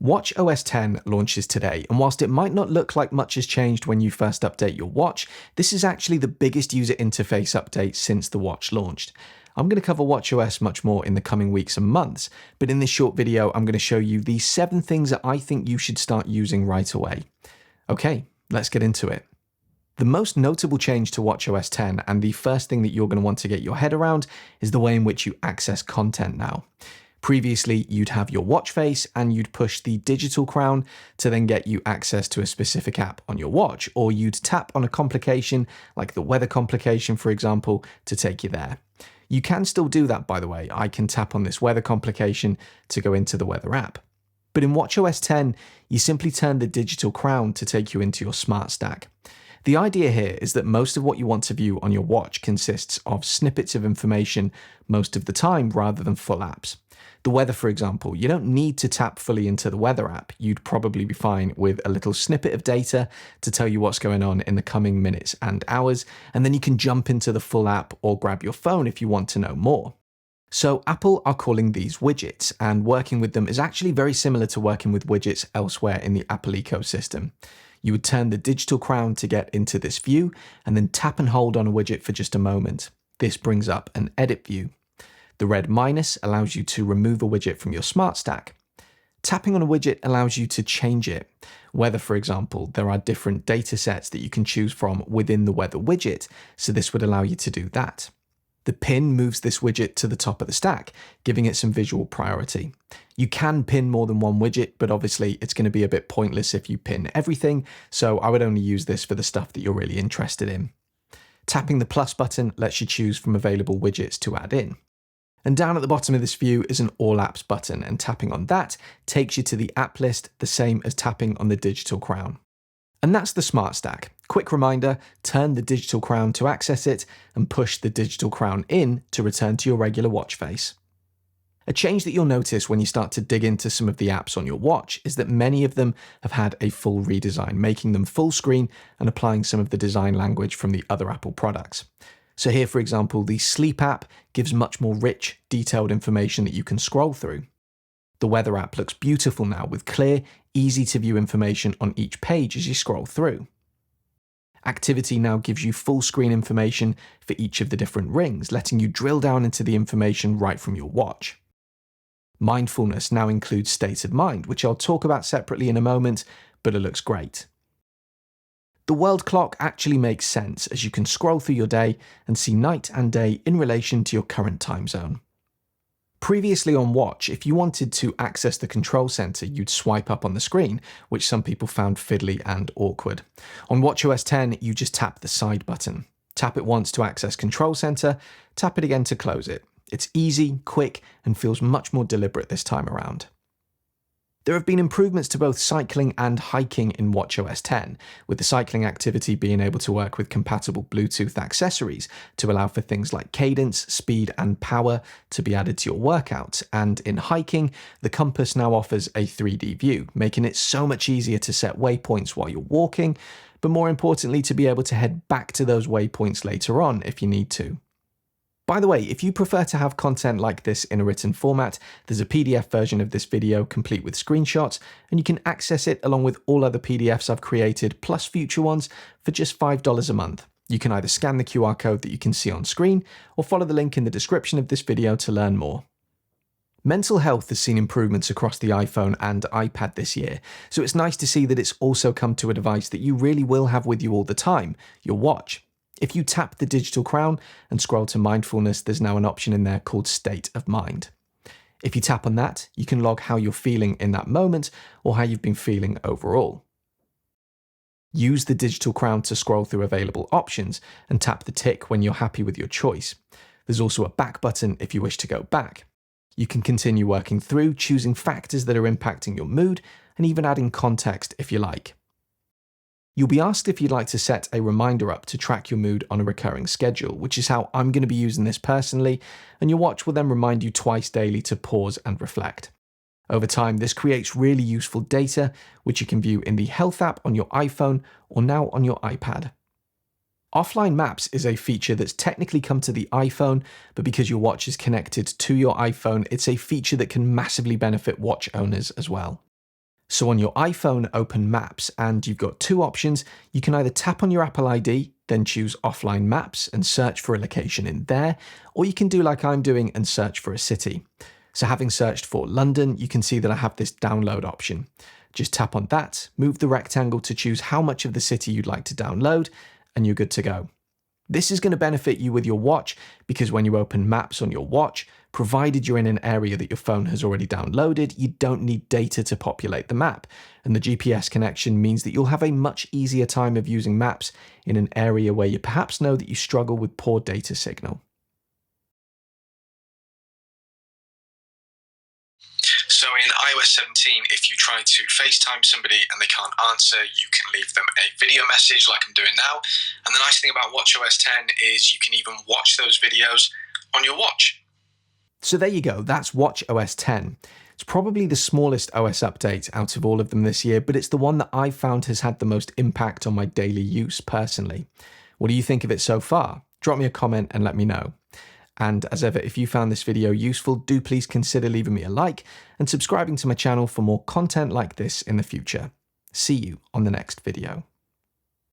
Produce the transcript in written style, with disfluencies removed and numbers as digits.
WatchOS 10 launches today, and whilst it might not look like much has changed when you first update your watch, this is actually the biggest user interface update since the watch launched. I'm going to cover WatchOS much more in the coming weeks and months, but in this short video, I'm going to show you the 7 things that I think you should start using right away. Okay, let's get into it. The most notable change to WatchOS 10, and the first thing that you're going to want to get your head around, is the way in which you access content now. Previously, you'd have your watch face and you'd push the digital crown to then get you access to a specific app on your watch, or you'd tap on a complication like the weather complication, for example, to take you there. You can still do that, by the way. I can tap on this weather complication to go into the weather app. But in WatchOS 10, you simply turn the digital crown to take you into your smart stack. The idea here is that most of what you want to view on your watch consists of snippets of information most of the time rather than full apps. The weather, for example, you don't need to tap fully into the weather app. You'd probably be fine with a little snippet of data to tell you what's going on in the coming minutes and hours, and then you can jump into the full app or grab your phone if you want to know more. So Apple are calling these widgets, and working with them is actually very similar to working with widgets elsewhere in the Apple ecosystem. You would turn the digital crown to get into this view, and then tap and hold on a widget for just a moment. This brings up an edit view. The red minus allows you to remove a widget from your smart stack. Tapping on a widget allows you to change it. Weather, for example, there are different data sets that you can choose from within the weather widget, so this would allow you to do that. The pin moves this widget to the top of the stack, giving it some visual priority. You can pin more than one widget, but obviously it's going to be a bit pointless if you pin everything, so I would only use this for the stuff that you're really interested in. Tapping the plus button lets you choose from available widgets to add in. And down at the bottom of this view is an All Apps button, and tapping on that takes you to the app list, the same as tapping on the digital crown. And that's the smart stack. Quick reminder, turn the digital crown to access it and push the digital crown in to return to your regular watch face. A change that you'll notice when you start to dig into some of the apps on your watch is that many of them have had a full redesign, making them full screen and applying some of the design language from the other Apple products. So here, for example, the Sleep app gives much more rich, detailed information that you can scroll through. The Weather app looks beautiful now with clear, easy to view information on each page as you scroll through. Activity now gives you full screen information for each of the different rings, letting you drill down into the information right from your watch. Mindfulness now includes state of mind, which I'll talk about separately in a moment, but it looks great. The world clock actually makes sense as you can scroll through your day and see night and day in relation to your current time zone. Previously on Watch, if you wanted to access the control center, you'd swipe up on the screen, which some people found fiddly and awkward. On WatchOS 10, you just tap the side button. Tap it once to access control center, tap it again to close it. It's easy, quick, and feels much more deliberate this time around. There have been improvements to both cycling and hiking in WatchOS 10, with the cycling activity being able to work with compatible Bluetooth accessories to allow for things like cadence, speed, and power to be added to your workouts. And in hiking, the compass now offers a 3D view, making it so much easier to set waypoints while you're walking, but more importantly, to be able to head back to those waypoints later on if you need to. By the way, if you prefer to have content like this in a written format, there's a PDF version of this video complete with screenshots, and you can access it along with all other PDFs I've created, plus future ones, for just $5 a month. You can either scan the QR code that you can see on screen, or follow the link in the description of this video to learn more. Mental health has seen improvements across the iPhone and iPad this year, so it's nice to see that it's also come to a device that you really will have with you all the time, your watch. If you tap the digital crown and scroll to mindfulness, there's now an option in there called state of mind. If you tap on that, you can log how you're feeling in that moment or how you've been feeling overall. Use the digital crown to scroll through available options and tap the tick when you're happy with your choice. There's also a back button if you wish to go back. You can continue working through, choosing factors that are impacting your mood, and even adding context if you like. You'll be asked if you'd like to set a reminder up to track your mood on a recurring schedule, which is how I'm going to be using this personally, and your watch will then remind you twice daily to pause and reflect. Over time, this creates really useful data, which you can view in the Health app on your iPhone or now on your iPad. Offline Maps is a feature that's technically come to the iPhone, but because your watch is connected to your iPhone, it's a feature that can massively benefit watch owners as well. So on your iPhone, open Maps, and you've got two options. You can either tap on your Apple ID, then choose Offline Maps and search for a location in there, or you can do like I'm doing and search for a city. So having searched for London, you can see that I have this download option. Just tap on that, move the rectangle to choose how much of the city you'd like to download, and you're good to go. This is going to benefit you with your watch because when you open Maps on your watch, provided you're in an area that your phone has already downloaded, you don't need data to populate the map. And the GPS connection means that you'll have a much easier time of using Maps in an area where you perhaps know that you struggle with poor data signal. So in iOS 17, if you try to FaceTime somebody and they can't answer, you can leave them a video message like I'm doing now. And the nice thing about WatchOS 10 is you can even watch those videos on your watch. So there you go, that's WatchOS 10. It's probably the smallest OS update out of all of them this year, but it's the one that I've found has had the most impact on my daily use personally. What do you think of it so far? Drop me a comment and let me know. And as ever, if you found this video useful, do please consider leaving me a like and subscribing to my channel for more content like this in the future. See you on the next video.